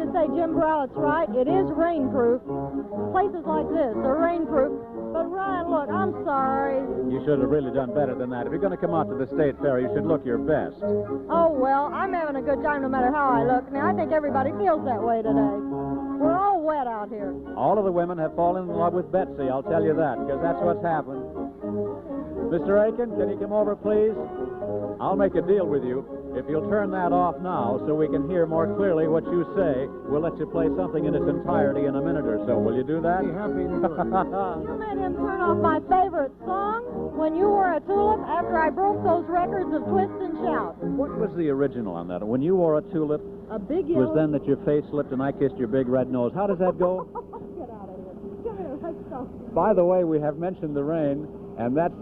to say Jim Browlett's right. It is rainproof. Places like this are rainproof. But, Ryan, look, I'm sorry. You should have really done better than that. If you're going to come out to the State Fair, you should look your best. Oh, well, I'm having a good time no matter how I look. Now, I think everybody feels that way today. We're all wet out here. All of the women have fallen in love with Betsy, I'll tell you that, because that's what's happened. Mr. Eakins, can you come over, please? I'll make a deal with you. If you'll turn that off now so we can hear more clearly what you say, we'll let you play something in its entirety in a minute or so. Will you do that? Be happy to do it. You made him turn off my favorite song, When You Wore a Tulip, after I broke those records of Twist and Shout. What was the original on that? When you wore a tulip, A big it yellow... was then that your face slipped and I kissed your big red nose. How does that go? Get out of here. Come here, let's go. By the way, we have mentioned the rain, and that's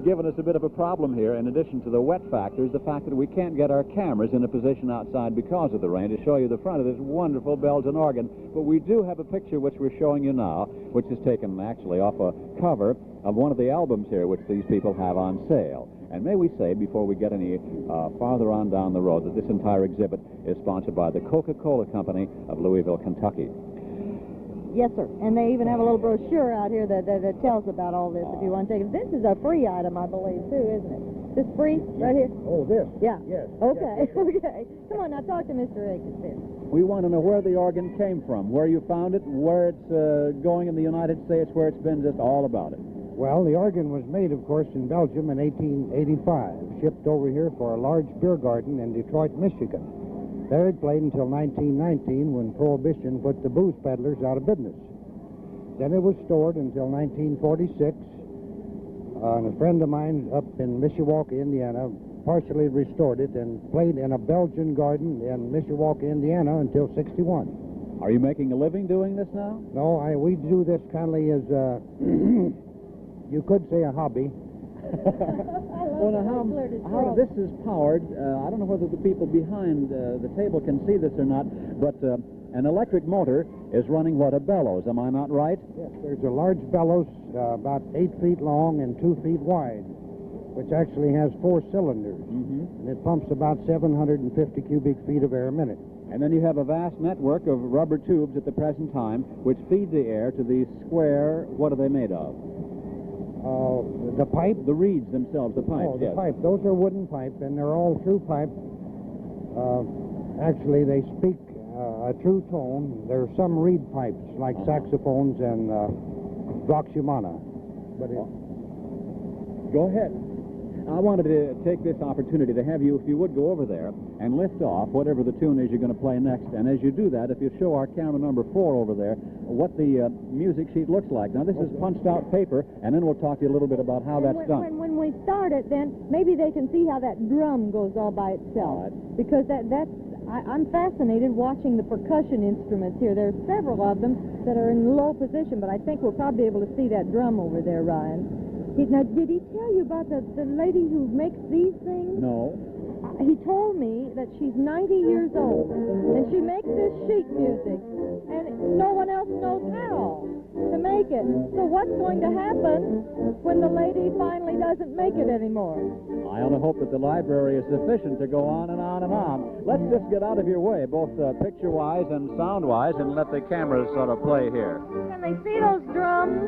given us a bit of a problem here. In addition to the wet factors, the fact that we can't get our cameras in a position outside because of the rain to show you the front of this wonderful Belgian organ. But we do have a picture which we're showing you now, which is taken actually off a cover of one of the albums here which these people have on sale. And may we say, before we get any farther on down the road, that this entire exhibit is sponsored by the Coca-Cola Company of Louisville, Kentucky. Yes, sir. And they even have a little brochure out here that tells about all this if you want to take it. This is a free item, I believe, too, isn't it? This free right here? Oh, this? Yeah. Yes. Okay, Yes. okay. Come on, now talk to Mr. Eakins here. We want to know where the organ came from, where you found it, where it's going in the United States, where it's been, just all about it. Well, the organ was made, of course, in Belgium in 1885, shipped over here for a large beer garden in Detroit, Michigan. There it played until 1919 when Prohibition put the booze peddlers out of business. Then it was stored until 1946. And a friend of mine up in Mishawaka, Indiana, partially restored it and played in a Belgian garden in Mishawaka, Indiana until 61. Are you making a living doing this now? No, we do this kind of as, you could say a hobby. Well, now, how this is powered, I don't know whether the people behind the table can see this or not, but an electric motor is running what, a bellows, am I not right? Yes, there's a large bellows about 8 feet long and 2 feet wide, which actually has 4 cylinders, and it pumps about 750 cubic feet of air a minute. And then you have a vast network of rubber tubes at the present time, which feed the air to these square, what are they made of? The pipe? The reeds themselves, the pipes, Oh, the yes. pipe. Those are wooden pipe, and they're all true pipe. Actually, they speak a true tone. There are some reed pipes, like saxophones and vox-humana. But Go ahead. I wanted to take this opportunity to have you, if you would, go over there and lift off whatever the tune is you're going to play next. And as you do that, if you show our camera number 4 over there what the music sheet looks like. Now, this is punched out paper, and then we'll talk to you a little bit about how that's done. When we start it, then maybe they can see how that drum goes all by itself. Because I'm fascinated watching the percussion instruments here. There's several of them that are in low position, but I think we'll probably be able to see that drum over there, Ryan. Now, did he tell you about the lady who makes these things? No. He told me that she's 90 years old, and she makes this sheet music, and no one else knows how to make it. So what's going to happen when the lady finally doesn't make it anymore? I only hope that the library is sufficient to go on and on and on. Let's just get out of your way, both picture-wise and sound-wise, and let the cameras sort of play here. Can they see those drums?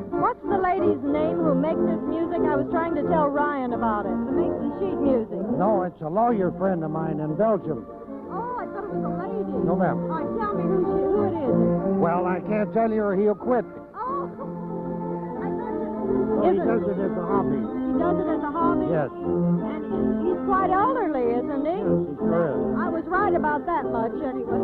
What's the lady's name who makes this music? I was trying to tell Ryan about it. Who makes the sheet music? no, it's a lawyer friend of mine in Belgium. Oh, I thought it was a lady. No, ma'am. All right, tell me who it is. Well, I can't tell you or he'll quit. Oh, I thought So he does it as a hobby. He does it as a hobby? Yes. And he's quite elderly, isn't he? Yes, he sure is. I was right about that much, anyway.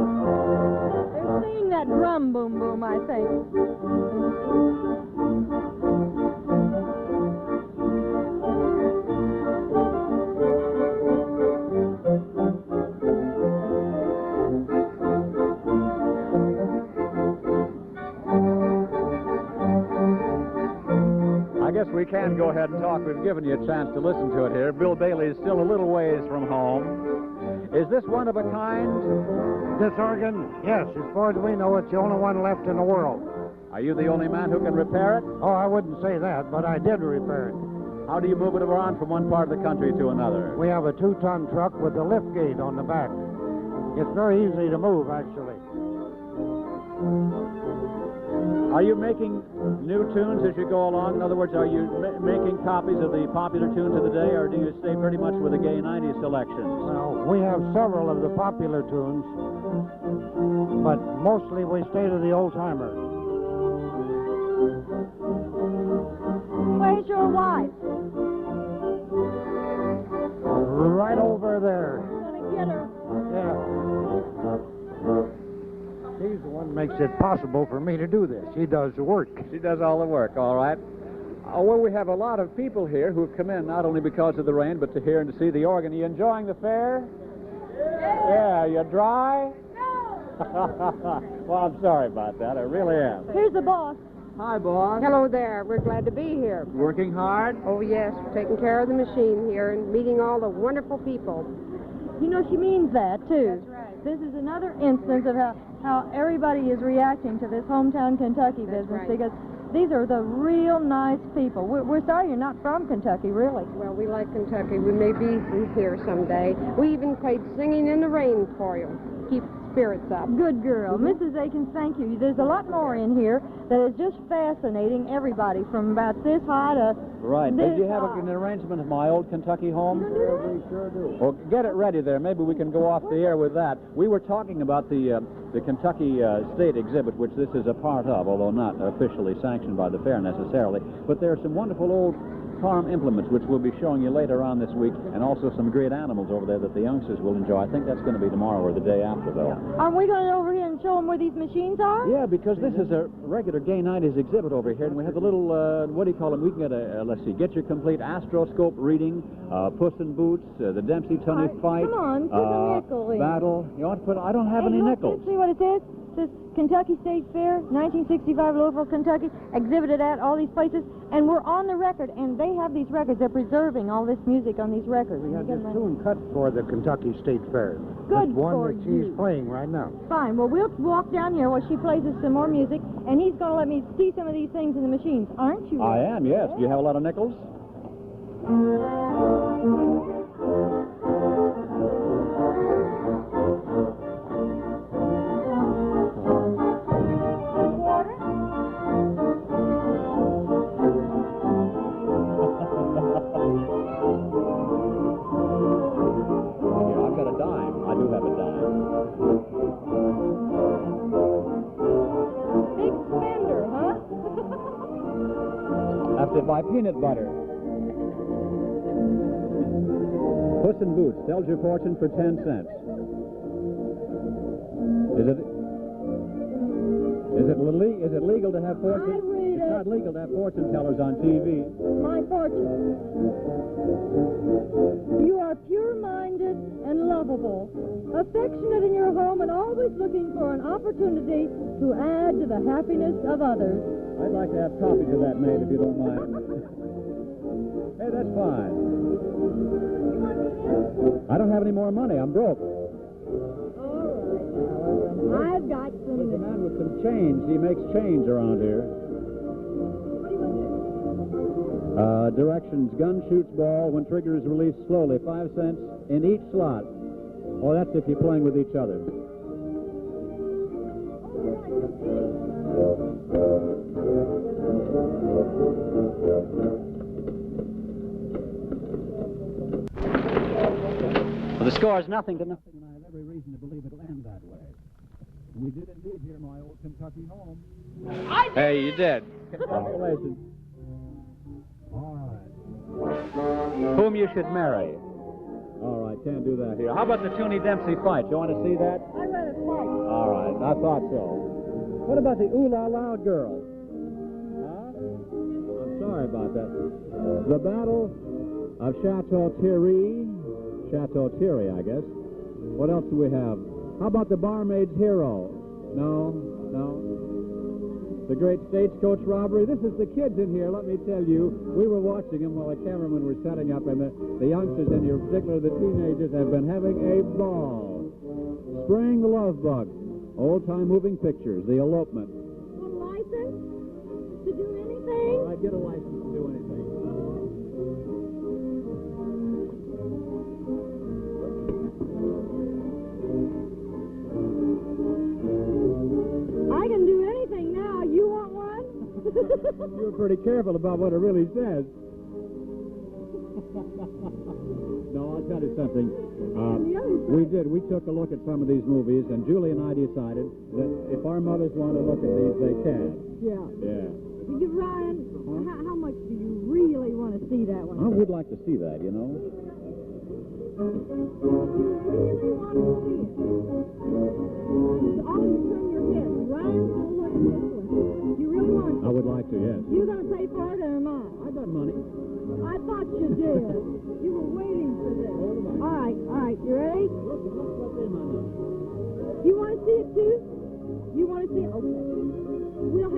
They're seeing that drum boom boom, I think. we can go ahead and talk. We've given you a chance to listen to it here. Bill Bailey is still a little ways from home. Is this one of a kind? This organ? Yes, as far as we know, it's the only one left in the world. Are you the only man who can repair it? Oh, I wouldn't say that, but I did repair it. How do you move it around from one part of the country to another? We have a 2-ton truck with a lift gate on the back. It's very easy to move, actually. Are you making new tunes as you go along? In other words, are you making copies of the popular tunes of the day, or do you stay pretty much with the gay 90s selections? Well, we have several of the popular tunes, but mostly we stay to the old-timers. Where's your wife? Right over there. Gonna get her. Yeah. She's the one makes it possible for me to do this. She does the work. She does all the work, all right. Well, we have a lot of people here who've come in not only because of the rain, but to hear and to see the organ. Are you enjoying the fair? Yeah. You dry? No. Well, I'm sorry about that. I really am. Here's the boss. Hi, boss. Hello there. We're glad to be here. Working hard? Oh, yes. We're taking care of the machine here and meeting all the wonderful people. You know, she means that, too. That's right. This is another instance of how everybody is reacting to this hometown Kentucky business, right. because these are the real nice people. We're sorry you're not from Kentucky, really. Well, we like Kentucky. We may be from here someday. We even played Singing in the Rain for you. Keep spirits up. Good girl. Mrs. Eakins, thank you. There's a lot more in here that is just fascinating everybody from about this high to Right. this Did you have high. an arrangement of my old Kentucky home? We sure do. Well, get it ready there. Maybe we can go off the air with that. We were talking about the Kentucky State exhibit, which this is a part of, although not officially sanctioned by the fair necessarily. But there are some wonderful old farm implements, which we'll be showing you later on this week, and also some great animals over there that the youngsters will enjoy. I think that's going to be tomorrow or the day after, though. Aren't we going over here and show them where these machines are? Yeah, because this is a regular Gay 90s exhibit over here, and we have the little, what do you call them? We can get let's see, get your complete astroscope reading, Puss in Boots, the Dempsey Tunney fight. Come on, put a nickel in. Battle. You want to put, I don't have Hey, any look, nickels. let's see what it says. It says Kentucky State Fair, 1965, Louisville, Kentucky, exhibited at all these places, and we're on the record, and they have these records. They're preserving all this music on these records. We have this tune cut for the Kentucky State Fair. Good That's one for that she's you. playing right now. Fine. Well, we'll walk down here while she plays us some more music, and he's going to let me see some of these things in the machines. Aren't you? I am, yes. Do you have a lot of nickels? To buy peanut butter. Puss in Boots sells your fortune for 10 cents. Is it legal to have fortune? It's not legal to have fortune tellers on TV. My fortune. You are pure-minded and lovable, affectionate in your home, and always looking for an opportunity to add to the happiness of others. I'd like to have copies of that made, if you don't mind. Hey, that's fine. I don't have any more money. I'm broke. All right. I've got some. There's a man with some change. He makes change around here. What do you want to do? Directions: gun shoots ball when trigger is released slowly. 5 cents in each slot. Oh, that's if you're playing with each other. Well, the score is nothing to nothing, and I have every reason to believe it'll end that way. And we did indeed hear my old Kentucky home. Hey, you did. Congratulations. All right. Whom you should marry. All right, can't do that here. How about the Toonie Dempsey fight? You want to see that? I'd rather fight. All right, I thought so. What about the Ooh La La Girl? Huh? I'm sorry about that. The Battle of Chateau Thierry, I guess. What else do we have? How about the Barmaid's Hero? No. The great stagecoach robbery. This is the kids in here, let me tell you. We were watching them while the cameramen were setting up, and the youngsters in here, particularly the teenagers, have been having a ball. Spraying the love bug. Old-time moving pictures, the elopement. A license to do anything? Well, I'd get a license to do anything. I can do anything now. You want one? You were pretty careful about what it really says. No, I'll tell you something. We took a look at some of these movies, and Julie and I decided that if our mothers want to look at these, they can. Yeah. Yeah. Ryan, how much do you really want to see that one? I would like to see that, you know. You really want to see it? All you turn your head. Ryan's going to look at this one. You really want to? I would like to, yes. You going to pay for it or am I? I got money. I thought you did. You were waiting for this. All right. You ready? Look, what's in my nose? You want to see it too? You want to see it? Okay. We'll